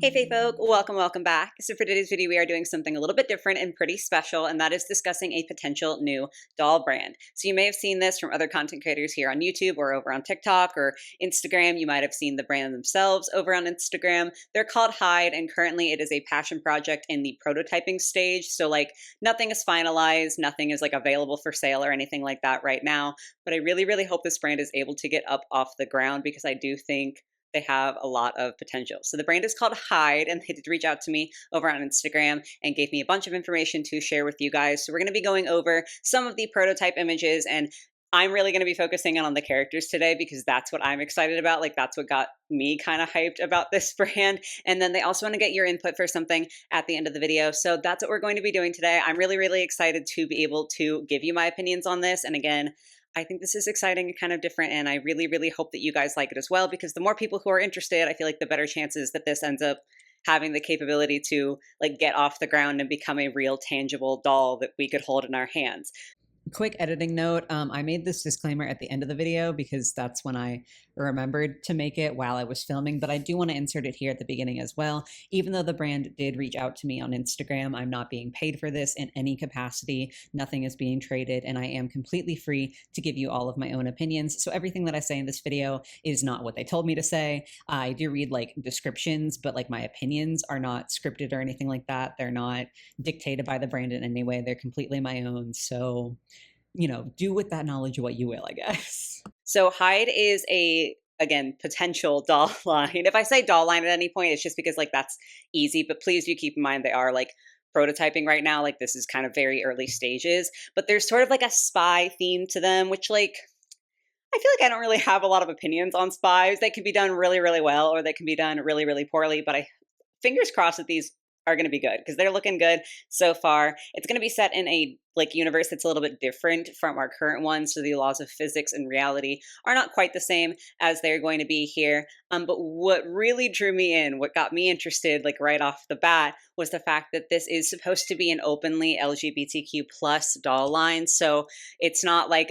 Hey Fae folk, welcome back. So for today's video, we are doing something a little bit different and pretty special, and that is discussing a potential new doll brand. So you may have seen this from other content creators here on YouTube or over on TikTok or Instagram. You might have seen the brand themselves over on Instagram. They're called Hyde, and currently it is a passion project in the prototyping stage. So like nothing is finalized, nothing is like available for sale or anything like that right now. But I really hope this brand is able to get up off the ground because I do think they have a lot of potential. So the brand is called Hyde, and they did reach out to me over on Instagram and gave me a bunch of information to share with you guys. So we're going to be going over some of the prototype images, and I'm really going to be focusing on the characters today because that's what I'm excited about. Like that's what got me kind of hyped about this brand. And then they also want to get your input for something at the end of the video. So that's what we're going to be doing today. I'm really excited to be able to give you my opinions on this. And again, I think this is exciting and kind of different, and I really hope that you guys like it as well, because the more people who are interested, I feel like the better chances that this ends up having the capability to like get off the ground and become a real tangible doll that we could hold in our hands. Quick editing note, I made this disclaimer at the end of the video because that's when I remembered to make it while I was filming, but I do want to insert it here at the beginning as well. Even though the brand did reach out to me on Instagram, I'm not being paid for this in any capacity. Nothing is being traded, and I am completely free to give you all of my own opinions. So everything that I say in this video is not what they told me to say. I do read like descriptions, but like my opinions are not scripted or anything like that. They're not dictated by the brand in any way. They're completely my own. So do with that knowledge what you will, I guess. So Hyde is again, potential doll line. If I say doll line at any point, it's just because like that's easy, but please do keep in mind they are like prototyping right now. Like this is kind of very early stages, but there's sort of like a spy theme to them, which like, I feel like I don't really have a lot of opinions on spies. They can be done really well, or they can be done really poorly, but fingers crossed that these are going to be good because they're looking good so far. It's going to be set in a like universe that's a little bit different from our current one, so the laws of physics and reality are not quite the same as they're going to be here. But what really drew me in, what got me interested like right off the bat, was the fact that this is supposed to be an openly LGBTQ plus doll line. So it's not like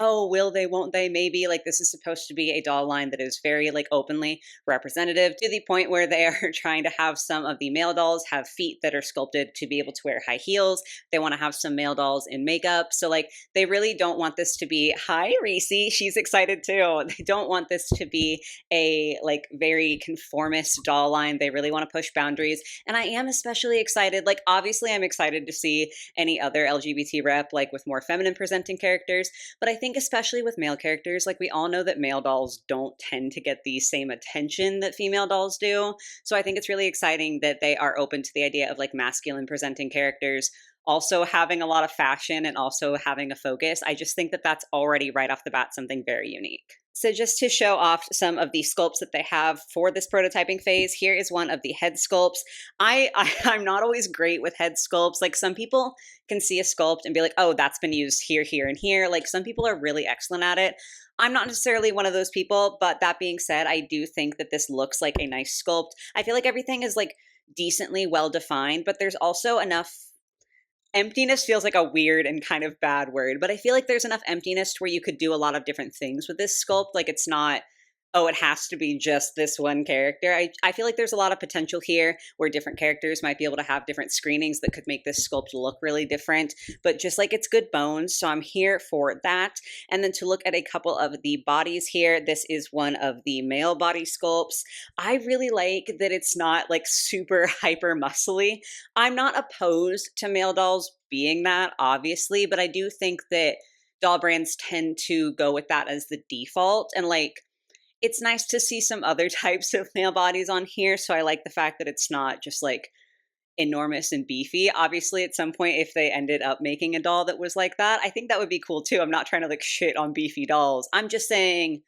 oh, will they, won't they, maybe. Like this is supposed to be a doll line that is very like openly representative, to the point where they are trying to have some of the male dolls have feet that are sculpted to be able to wear high heels. They want to have some male dolls in makeup. So like they really don't want this to be, hi Reese, she's excited too. They don't want this to be a like very conformist doll line. They really want to push boundaries. And I am especially excited. Like obviously I'm excited to see any other LGBT rep like with more feminine presenting characters. But I think especially with male characters, like we all know that male dolls don't tend to get the same attention that female dolls do. So I think it's really exciting that they are open to the idea of like masculine presenting characters also having a lot of fashion and also having a focus. I just think that that's already right off the bat something very unique. So just to show off some of the sculpts that they have for this prototyping phase, here is one of the head sculpts. I'm not always great with head sculpts. Like some people can see a sculpt and be like, oh, that's been used here, and here. Like some people are really excellent at it. I'm not necessarily one of those people, but that being said, I do think that this looks like a nice sculpt. I feel like everything is like decently well defined, but there's also enough emptiness. Feels like a weird and kind of bad word, but I feel like there's enough emptiness to where you could do a lot of different things with this sculpt. Like it's not, oh, it has to be just this one character. I feel like there's a lot of potential here where different characters might be able to have different screenings that could make this sculpt look really different, but just like it's good bones. So I'm here for that. And then to look at a couple of the bodies here, this is one of the male body sculpts. I really like that it's not like super hyper muscly. I'm not opposed to male dolls being that, obviously, but I do think that doll brands tend to go with that as the default. And like, it's nice to see some other types of male bodies on here. So I like the fact that it's not just like enormous and beefy. Obviously, at some point, if they ended up making a doll that was like that, I think that would be cool too. I'm not trying to like shit on beefy dolls. I'm just saying,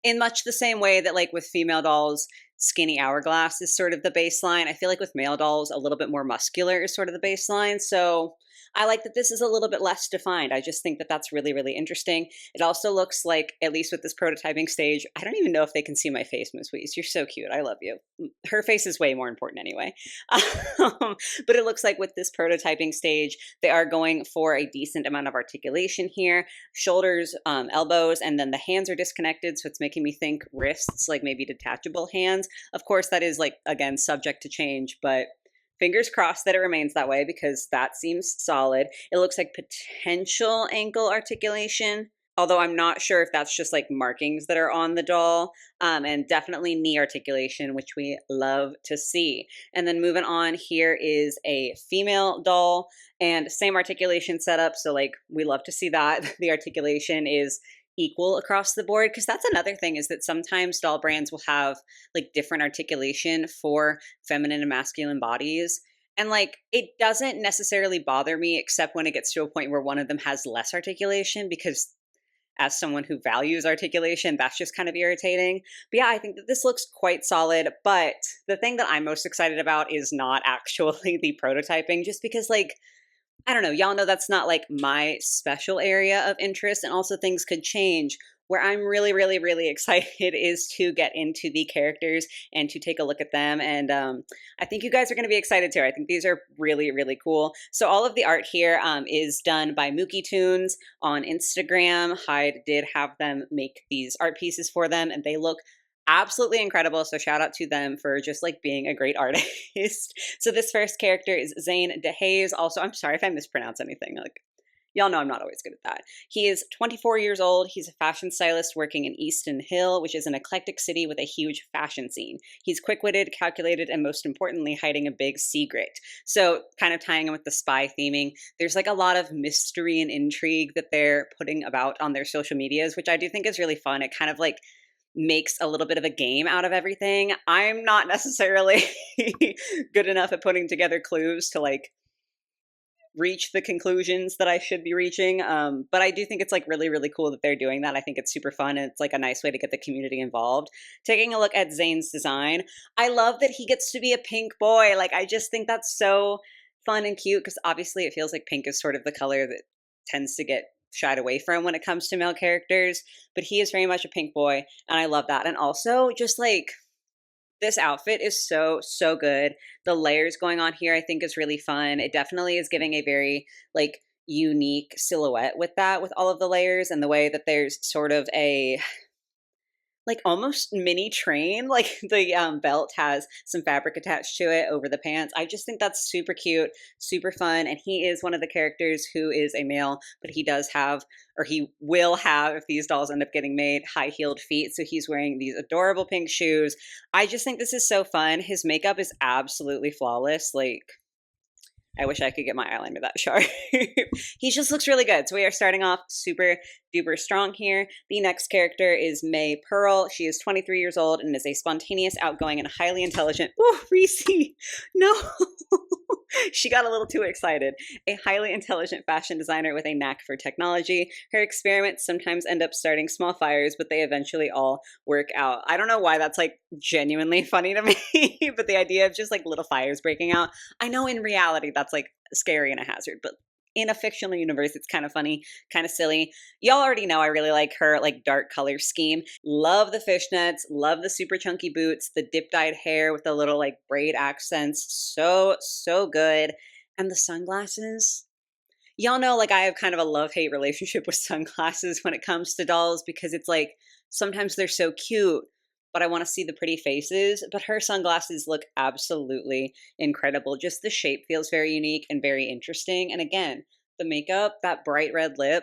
in much the same way that like with female dolls, skinny hourglass is sort of the baseline, I feel like with male dolls, a little bit more muscular is sort of the baseline. So I like that this is a little bit less defined. I just think that that's really, really interesting. It also looks like, at least with this prototyping stage, I don't even know if they can see my face, Miss Weeze. You're so cute. I love you. Her face is way more important anyway. But it looks like with this prototyping stage, they are going for a decent amount of articulation here. Shoulders, elbows, and then the hands are disconnected. So it's making me think wrists, like maybe detachable hands. Of course, that is like, again, subject to change, but fingers crossed that it remains that way because that seems solid. It looks like potential ankle articulation, although I'm not sure if that's just like markings that are on the doll, and definitely knee articulation, which we love to see. And then moving on, here is a female doll and same articulation setup. So like we love to see that. The articulation is equal across the board, because that's another thing, is that sometimes doll brands will have like different articulation for feminine and masculine bodies, and like it doesn't necessarily bother me except when it gets to a point where one of them has less articulation, because as someone who values articulation, that's just kind of irritating. But yeah, I think that this looks quite solid, but the thing that I'm most excited about is not actually the prototyping, just because like I don't know, y'all know that's not like my special area of interest, and also things could change. Where I'm really, really, really excited is to get into the characters and to take a look at them. And I think you guys are going to be excited too. I think these are really, really cool. So all of the art here is done by Mookie Tunes on Instagram. Hyde did have them make these art pieces for them, and they look absolutely incredible. So shout out to them for just like being a great artist. So this first character is Zane DeHaze. Also, I'm sorry if I mispronounce anything. Like, y'all know I'm not always good at that. He is 24 years old. He's a fashion stylist working in Easton Hill, which is an eclectic city with a huge fashion scene. He's quick-witted, calculated, and most importantly, hiding a big secret. So kind of tying in with the spy theming, there's like a lot of mystery and intrigue that they're putting about on their social medias, which I do think is really fun. It kind of like makes a little bit of a game out of everything. I'm not necessarily good enough at putting together clues to like reach the conclusions that I should be reaching. But I do think it's like really, really cool that they're doing that. I think it's super fun, and it's like a nice way to get the community involved. Taking a look at Zane's design, I love that he gets to be a pink boy. Like, I just think that's so fun and cute, because obviously it feels like pink is sort of the color that tends to get shied away from when it comes to male characters, but he is very much a pink boy, and I love that. And also just like this outfit is so, so good. The layers going on here I think is really fun. It definitely is giving a very like unique silhouette with that, with all of the layers, and the way that there's sort of a like almost mini train. Like the belt has some fabric attached to it over the pants. I just think that's super cute, super fun. And he is one of the characters who is a male, but he does have, or he will have, if these dolls end up getting made, high-heeled feet. So he's wearing these adorable pink shoes. I just think this is so fun. His makeup is absolutely flawless. Like, I wish I could get my eyeliner that sharp. He just looks really good. So we are starting off super duper strong here. The next character is May Pearl. She is 23 years old and is a spontaneous, outgoing, and highly intelligent. Oh, Reese, no. She got a little too excited. A highly intelligent fashion designer with a knack for technology. Her experiments sometimes end up starting small fires, but they eventually all work out. I don't know why that's like genuinely funny to me, but the idea of just like little fires breaking out. I know in reality that's like scary and a hazard, but in a fictional universe, it's kind of funny, kind of silly. Y'all already know I really like her like dark color scheme. Love the fishnets, love the super chunky boots, the dip dyed hair with the little like braid accents. So, so good. And the sunglasses. Y'all know like I have kind of a love-hate relationship with sunglasses when it comes to dolls, because it's like sometimes they're so cute, but I want to see the pretty faces. But her sunglasses look absolutely incredible. Just the shape feels very unique and very interesting. And again, the makeup, that bright red lip,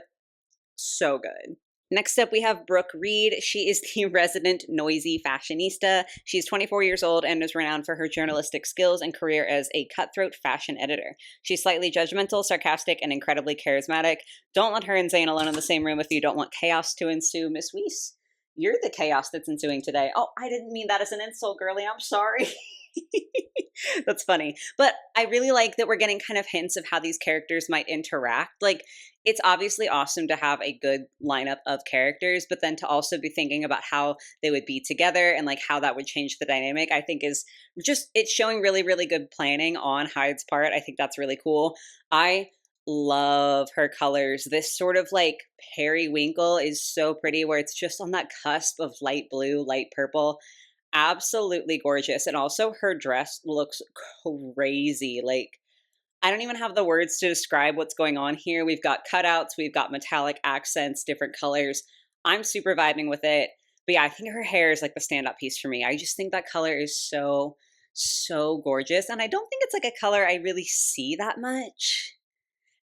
so good. Next up, we have Brooke Reed. She is the resident noisy fashionista. She's 24 years old and is renowned for her journalistic skills and career as a cutthroat fashion editor. She's slightly judgmental, sarcastic, and incredibly charismatic. Don't let her and Zayn alone in the same room if you don't want chaos to ensue. Miss Weiss, you're the chaos that's ensuing today. Oh, I didn't mean that as an insult, girly. I'm sorry. That's funny. But I really like that we're getting kind of hints of how these characters might interact. Like, it's obviously awesome to have a good lineup of characters, but then to also be thinking about how they would be together and like how that would change the dynamic, I think is just, it's showing really, really good planning on Hyde's part. I think that's really cool. I love her colors. This sort of like periwinkle is so pretty where it's just on that cusp of light blue, light purple. Absolutely gorgeous. And also her dress looks crazy. Like I don't even have the words to describe what's going on here. We've got cutouts, we've got metallic accents, different colors. I'm super vibing with it. But yeah, I think her hair is like the standout piece for me. I just think that color is so, so gorgeous. And I don't think it's like a color I really see that much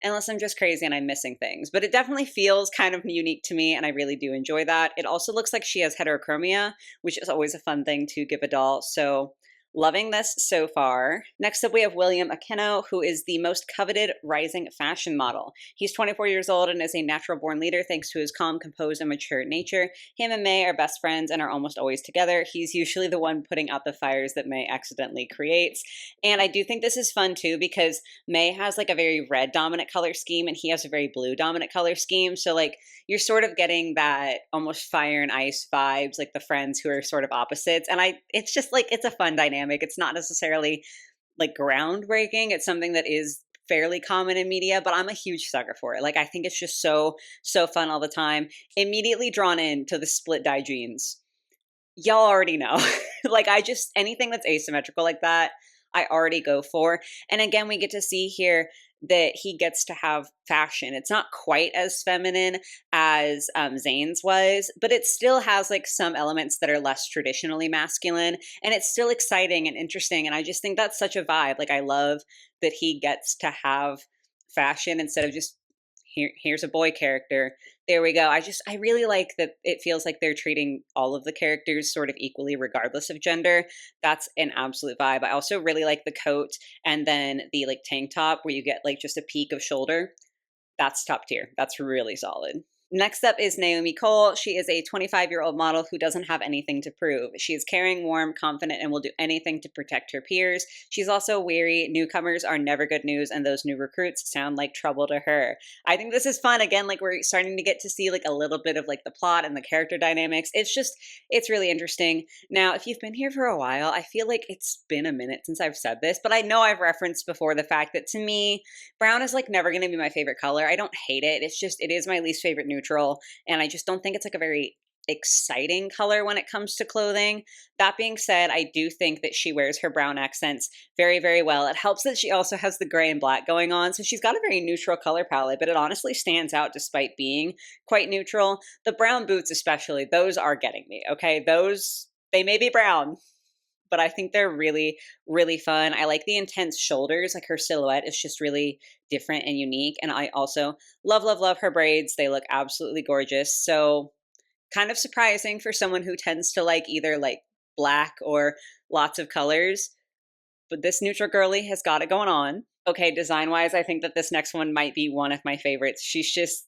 unless I'm just crazy and I'm missing things. But it definitely feels kind of unique to me, and I really do enjoy that. It also looks like she has heterochromia, which is always a fun thing to give a doll. So loving this so far. Next up, we have William Akeno, who is the most coveted rising fashion model. He's 24 years old and is a natural born leader thanks to his calm, composed, and mature nature. Him and May are best friends and are almost always together. He's usually the one putting out the fires that May accidentally creates. And I do think this is fun too because May has like a very red dominant color scheme and he has a very blue dominant color scheme. So like you're sort of getting that almost fire and ice vibes, like the friends who are sort of opposites. And it's just like, it's a fun dynamic. It's not necessarily like groundbreaking. It's something that is fairly common in media, but I'm a huge sucker for it. Like, I think it's just so, so fun all the time. Immediately drawn into the split dye jeans. Y'all already know. Like, anything that's asymmetrical like that, I already go for. And again, we get to see here that he gets to have fashion. It's not quite as feminine as Zayn's was, but it still has like some elements that are less traditionally masculine, and it's still exciting and interesting. And I just think that's such a vibe. Like I love that he gets to have fashion instead of just here's a boy character. There we go. I really like that it feels like they're treating all of the characters sort of equally regardless of gender. That's an absolute vibe. I also really like the coat and then the like tank top where you get like just a peak of shoulder. That's top tier. That's really solid. Next up is Naomi Cole. She is a 25-year-old model who doesn't have anything to prove. She is caring, warm, confident, and will do anything to protect her peers. She's also wary. Newcomers are never good news, and those new recruits sound like trouble to her. I think this is fun. Again, like we're starting to get to see like a little bit of like the plot and the character dynamics. It's really interesting. Now, if you've been here for a while, I feel like it's been a minute since I've said this, but I know I've referenced before the fact that to me, brown is like never going to be my favorite color. I don't hate it. It is my least favorite neutral. And I just don't think it's like a very exciting color when it comes to clothing. That being said, I do think that she wears her brown accents very, very well. It helps that she also has the gray and black going on. So she's got a very neutral color palette, but it honestly stands out despite being quite neutral. The brown boots especially, those are getting me, okay? They may be brown, but I think they're really, really fun. I like the intense shoulders. Like her silhouette is just really different and unique. And I also love, love, love her braids. They look absolutely gorgeous. So kind of surprising for someone who tends to like either like black or lots of colors. But this neutral girly has got it going on. Okay, design-wise, I think that this next one might be one of my favorites.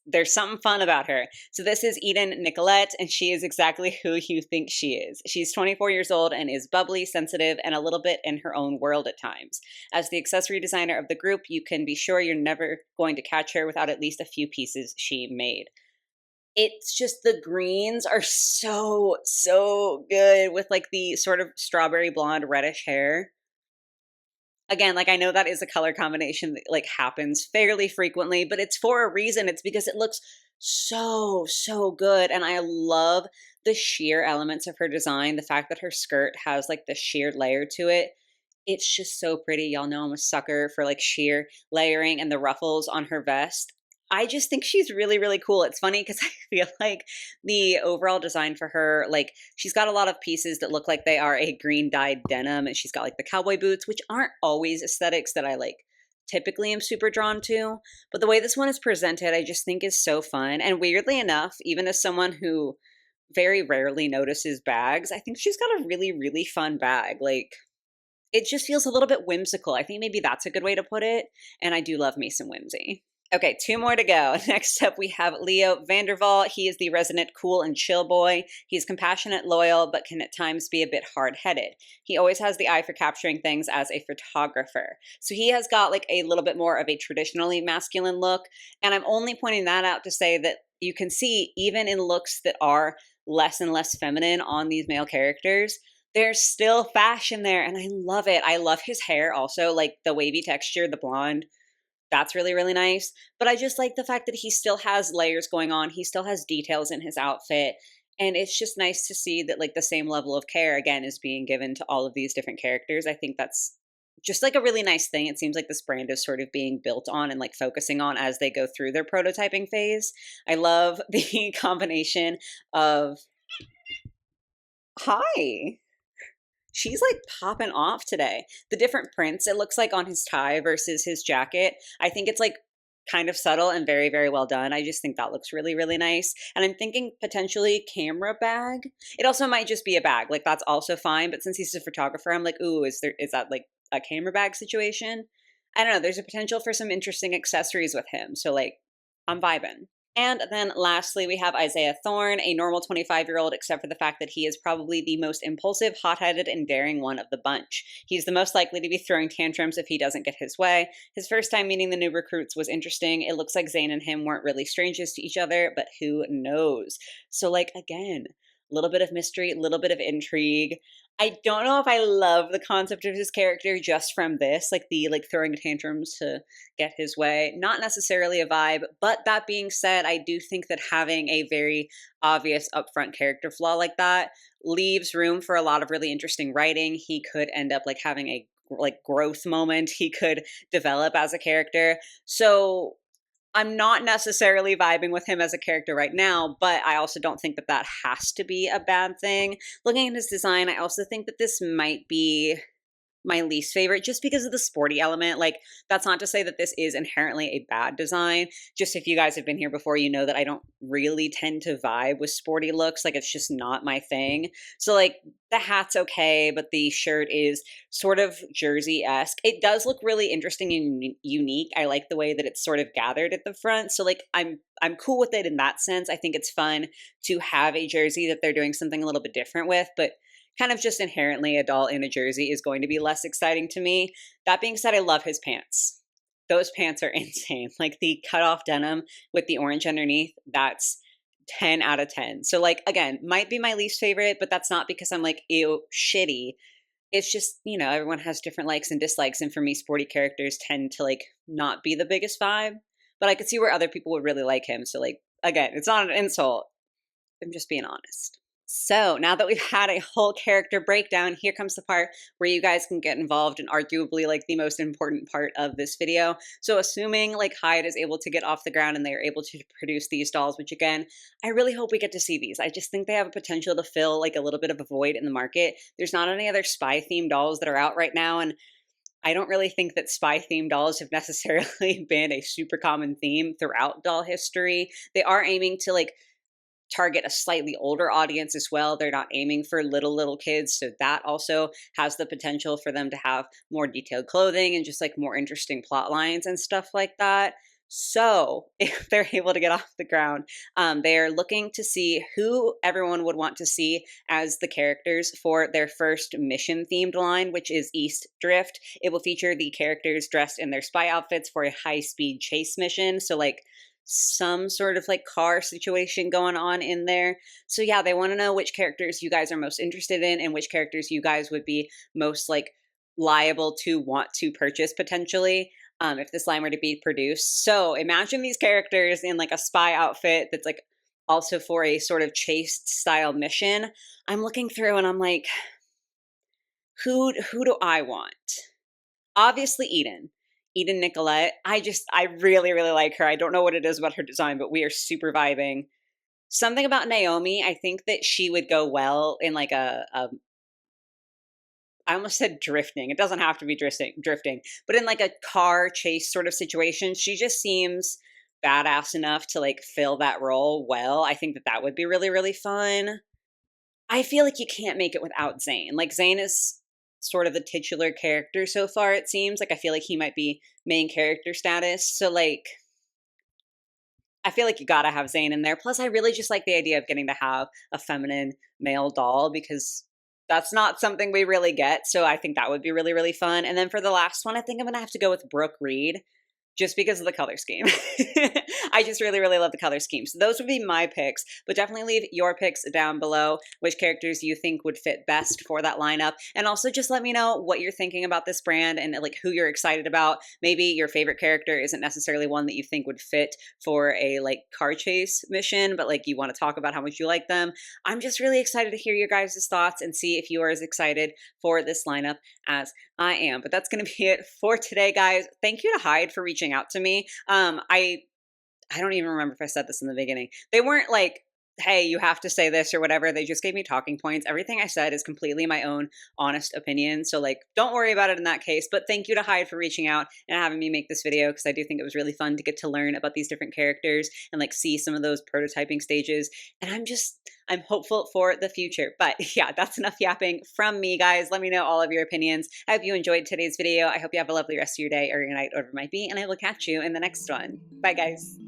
There's something fun about her. So this is Eden Nicolette, and she is exactly who you think she is. She's 24 years old and is bubbly, sensitive, and a little bit in her own world at times. As the accessory designer of the group, you can be sure you're never going to catch her without at least a few pieces she made. It's just the greens are so, so good with like the sort of strawberry blonde reddish hair. Again, like I know that is a color combination that like happens fairly frequently, but it's for a reason. It's because it looks so, so good. And I love the sheer elements of her design. The fact that her skirt has like the sheer layer to it. It's just so pretty. Y'all know I'm a sucker for like sheer layering and the ruffles on her vest. I just think she's really, really cool. It's funny because I feel like the overall design for her, like she's got a lot of pieces that look like they are a green dyed denim, and she's got like the cowboy boots, which aren't always aesthetics that I like typically am super drawn to. But the way this one is presented, I just think is so fun. And weirdly enough, even as someone who very rarely notices bags, I think she's got a really, really fun bag. Like it just feels a little bit whimsical. I think maybe that's a good way to put it. And I do love me some whimsy. Okay, two more to go. Next up, we have Leo Vanderval. He is the resident cool and chill boy. He's compassionate, loyal, but can at times be a bit hard-headed. He always has the eye for capturing things as a photographer. So he has got like a little bit more of a traditionally masculine look. And I'm only pointing that out to say that you can see even in looks that are less and less feminine on these male characters, there's still fashion there. And I love it. I love his hair also, like the wavy texture, the blonde. That's really, really nice. But I just like the fact that he still has layers going on. He still has details in his outfit. And it's just nice to see that like the same level of care again is being given to all of these different characters. I think that's just like a really nice thing. It seems like this brand is sort of being built on and like focusing on as they go through their prototyping phase. I love the combination of hi. She's like popping off today. The different prints it looks like on his tie versus his jacket. I think it's like kind of subtle and very, very well done. I just think that looks really, really nice. And I'm thinking potentially camera bag. It also might just be a bag. Like that's also fine. But since he's a photographer, I'm like, ooh, is that like a camera bag situation? I don't know. There's a potential for some interesting accessories with him. So like I'm vibing. And then lastly, we have Isaiah Thorne, a normal 25-year-old, except for the fact that he is probably the most impulsive, hot-headed, and daring one of the bunch. He's the most likely to be throwing tantrums if he doesn't get his way. His first time meeting the new recruits was interesting. It looks like Zayn and him weren't really strangers to each other, but who knows? So, like, again, a little bit of mystery, a little bit of intrigue. I don't know if I love the concept of his character just from this, like the like throwing tantrums to get his way. Not necessarily a vibe, but that being said, I do think that having a very obvious upfront character flaw like that leaves room for a lot of really interesting writing. He could end up like having a like growth moment. He could develop as a character. So I'm not necessarily vibing with him as a character right now, but I also don't think that that has to be a bad thing. Looking at his design, I also think that this might be my least favorite just because of the sporty element. Like, that's not to say that this is inherently a bad design. Just if you guys have been here before, you know that I don't really tend to vibe with sporty looks. Like, it's just not my thing. So, like, the hat's okay, but the shirt is sort of jersey-esque. It does look really interesting and unique. I like the way that it's sort of gathered at the front. So, like, I'm cool with it in that sense. I think it's fun to have a jersey that they're doing something a little bit different with, but kind of just inherently a doll in a jersey is going to be less exciting to me. That being said, I love his pants. Those pants are insane. Like the cutoff denim with the orange underneath, that's 10 out of 10. So like again, might be my least favorite, but that's not because I'm like, ew, shitty. It's just, you know, everyone has different likes and dislikes. And for me, sporty characters tend to like not be the biggest vibe. But I could see where other people would really like him. So like again, it's not an insult. I'm just being honest. So now that we've had a whole character breakdown, here comes the part where you guys can get involved in arguably like the most important part of this video. So assuming like Hyde is able to get off the ground and they are able to produce these dolls, which again, I really hope we get to see these. I just think they have a potential to fill like a little bit of a void in the market. There's not any other spy themed dolls that are out right now, and I don't really think that spy themed dolls have necessarily been a super common theme throughout doll history. They are aiming to like target a slightly older audience as well. They're not aiming for little kids, so that also has the potential for them to have more detailed clothing and just like more interesting plot lines and stuff like that. So if they're able to get off the ground, they're looking to see who everyone would want to see as the characters for their first mission themed line, which is East Drift. It will feature the characters dressed in their spy outfits for a high speed chase mission. So like some sort of like car situation going on in there. So yeah, they want to know which characters you guys are most interested in and which characters you guys would be most like liable to want to purchase potentially if this line were to be produced. So imagine these characters in like a spy outfit that's like also for a sort of chase style mission. I'm looking through and I'm like, who do I want? Obviously Eden Nicolette. I really, really like her. I don't know what it is about her design, but we are super vibing. Something about Naomi, I think that she would go well in like I almost said drifting. It doesn't have to be drifting, but in like a car chase sort of situation, she just seems badass enough to like fill that role well. I think that that would be really, really fun. I feel like you can't make it without Zayn. Like Zayn is sort of the titular character so far, it seems. Like I feel like he might be main character status. So like I feel like you gotta have Zayn in there. Plus I really just like the idea of getting to have a feminine male doll because that's not something we really get. So I think that would be really, really fun. And then for the last one, I think I'm gonna have to go with Brooke Reed. just because of the color scheme. I just really, really love the color scheme. So those would be my picks, but definitely leave your picks down below, which characters you think would fit best for that lineup. And also just let me know what you're thinking about this brand and like who you're excited about. Maybe your favorite character isn't necessarily one that you think would fit for a like car chase mission, but like you want to talk about how much you like them. I'm just really excited to hear your guys' thoughts and see if you are as excited for this lineup as I am. But that's going to be it for today, guys. Thank you to Hyde for reaching out to me. I don't even remember if I said this in the beginning. They weren't like, hey, you have to say this or whatever. They just gave me talking points. Everything I said is completely my own honest opinion. So like, don't worry about it in that case. But thank you to Hyde for reaching out and having me make this video, because I do think it was really fun to get to learn about these different characters and like see some of those prototyping stages. And I'm hopeful for the future. But yeah, that's enough yapping from me, guys. Let me know all of your opinions. I hope you enjoyed today's video. I hope you have a lovely rest of your day or your night, whatever it might be. And I will catch you in the next one. Bye, guys.